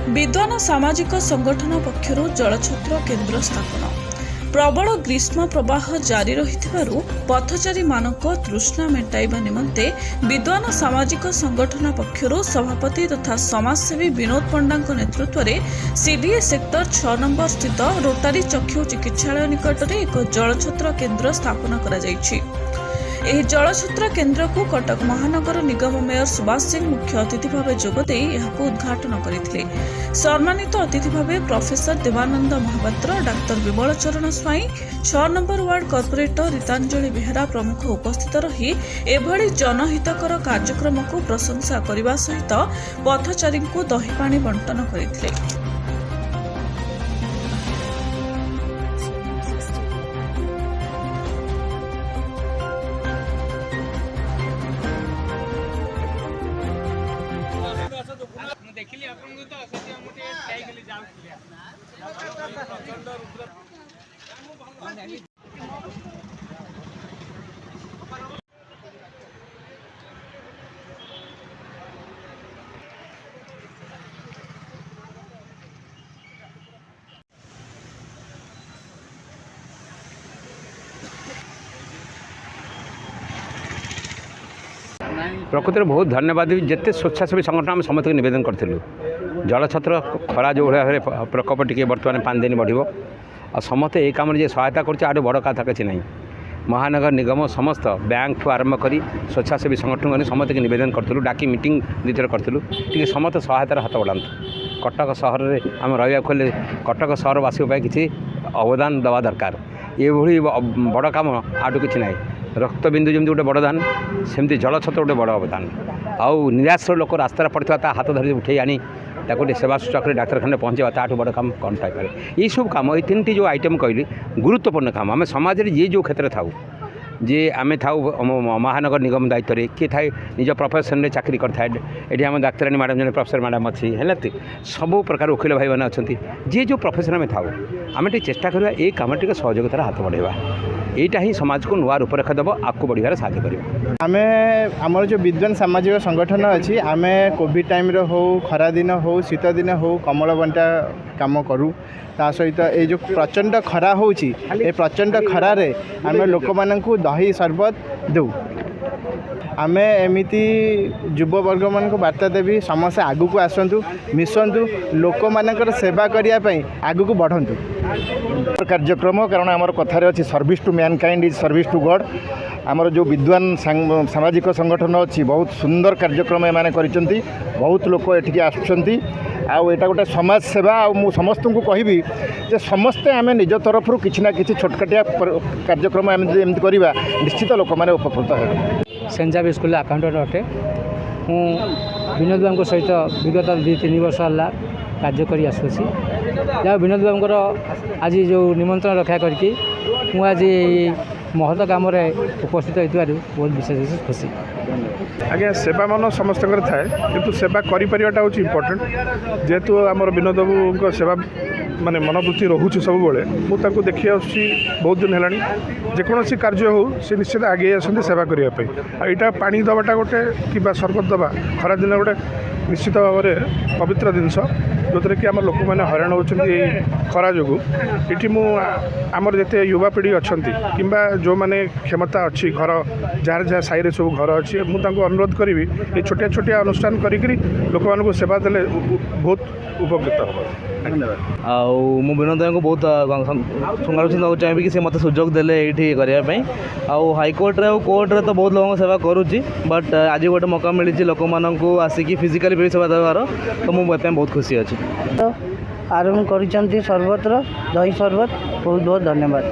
विद्वान सामाजिक संगठन पक्षर जलछत्र केन्द्र स्थापन। प्रबल ग्रीष्म प्रवाह जारी रही पथचारी मानक तृष्णा मेटाइबा निमंते विद्वान सामाजिक संगठन पक्षर सभापति तथा समाजसेवी विनोद पंडा नेतृत्व में सीडीए सेक्टर 6 नंबर स्थित रोटारी चक्षु चिकित्सालय निकट में एक जलछत्र केन्द्र स्थापन करा जायछि। ଏହି ଜଳଛତ୍ର କେନ୍ଦ୍ରକୁ କଟକ ମହାନଗର ନିଗମ ମେୟର ସୁବାସ ସିଂ ମୁଖ୍ୟ ଅତିଥି ଭାବେ ଯୋଗଦେଇ ଏହାକୁ ଉଦ୍ଘାଟନ କରିଥିଲେ। ସମ୍ମାନିତ ଅତିଥି ଭାବେ professor Debananda Mahapatra, doctor Bimal Charan Swain, 6 number ward corporator Ritanjali Behera ପ୍ରମୁଖ ଉପସ୍ଥିତ ରହି ଏଭଳି ଜନହିତକର କାର୍ଯ୍ୟକ୍ରମକୁ ପ୍ରଶଂସା କରିବା ସହିତ ପଥଚାରୀଙ୍କୁ ଦହିପାଣି ବଣ୍ଟନ କରିଥିଲେ। देखिली आपन तो असति हम टे ट्राई केली जाउथिले प्रचंड रुद्र प्रकृति बहुत धन्यवाद जिते स्वेच्छासेवी संगठन आम समस्त नवेदन करूँ जलछत्र खरा जो भाई प्रकोप टी बर्तमान 5 दिन बढ़ आ समस्ते ये कम सहायता कर बड़ कथा किसी ना महानगर निगम समस्त बैंक ठू आरंभ कर स्वेच्छासेवी संगठन समस्त नवेदन करूँ डाकी मीटिंग दुईथर करूँ टी समस्त सहायतार हाथ बढ़ातु कटक सहर में आम रहा खोले कटक सहरवासी किसी अवदान देवा दरकार ये बड़ कम आटू किसी ना रक्तबिंदु जमी गोटे बड़ दान सेमती जलछत्र गोटे बड़ अवदान आउ निराश लोक रास्तार पड़ता हाथ धरी उठे आनी गोटे सेवा सूचक डाक्तखाना पहुँचा ताठू बड़ कम कौन पाइपर ये सब कम ये 3टी जो आइटम कहली गुरुत्वपूर्ण काम आम समाज में जी जो क्षेत्र था जे आम था महानगर निगम दायित्व में किए थाए निज प्रोफेशन में चाकरी करता ये आम डाक्तरानी मैडम जन प्रोफेसर मैडम अच्छी है सबू प्रकार वकील भाई मैंने अच्छा जी जो प्रोफेशन में था आम चेष्टा करवा ये कम टे सहयोगितार हाथ बढ़ेगा यहीटा ही समाज को नुआ रूपरेखा देव आपको बढ़िया साहय कर आमर जो विद्वान सामाजिक संगठन अच्छी आम कोविड टाइम हो खरा दिन हो शीत दिन हो कमल बंटा काम करूँ ता सहित ये जो प्रचंड खरा होची ए प्रचंड खरारे आम लोक मानू दही शरबत दौ आम एमती युववर्ग मान वार्ता देवी समस्या आगु को आसतु मिशंतु लोक मानकर सेवा करने आगु को बढ़ंतु कार्यक्रम कारण आमर कथार अच्छी service to mankind is service to God आमर जो विद्वान सामाजिक संगठन अच्छी बहुत सुंदर कार्यक्रम एमाने करिसेंती बहुत लोक एठिके आसुछंती आउ एटा गोटे समाज सेवा आ मु समस्त को कहबी जे समस्ते आम निज तरफ किसी ना कि छोटकाटिया कार्यक्रम एमती करवा निश्चित लोक मैंने उपकृत हे सेंट जावियर स्कूल अकाउंटेंट अटे हूँ विनोद बाबू सहित विगत 2-3 वर्ष है कार्य कर आसूसी जहाँ विनोद बाबूर आज जो निमंत्रण रक्षा करके मु आज महत कम उपस्थित होता बहुत विशेष खुशी आज्ञा सेवा मन समस्त थाए किंतु सेवा करिपारियाटा हूँ इम्पोर्टेंट जेहेतु आमर विनोद बाबू सेवा माने मनोवृत्ति रोचे सब बेले मुझे देखी आसी बहुत दिन है जेकोसी कार्य हो सी निश्चित आगे आसती सेवा करने यहाँ पा दबाटा गोटे कि सरबत दबा खरा दिन गोटे निश्चित भाव में पवित्र जिनस जो थे कि आम लोक मैंने हैरान होती खरा जो ये आमर जिते युवा पीढ़ी अच्छा कि जो मैंने क्षमता अच्छी घर जार जहाँ साई सब घर अच्छी मुझे अनुरोध करी ये छोटिया छोटिया अनुष्ठान करी लोक मानक सेवा देले बहुत उपकृत हम धन्यवाद आउ विनोद को बहुत संगालोचना चाहिए कि मत सुजोग देले ये करने हाईकोर्ट रे कोर्ट तो बहुत लोगों सेवा करुच्ची बट आज गोटे मौका मिली लोक मानक आसिक फिजिकाली भी सेवा देवार तो मुझे बहुत खुशी अच्छी आरंभ कर सर्बतर दही शरबत बहुत बहुत धन्यवाद।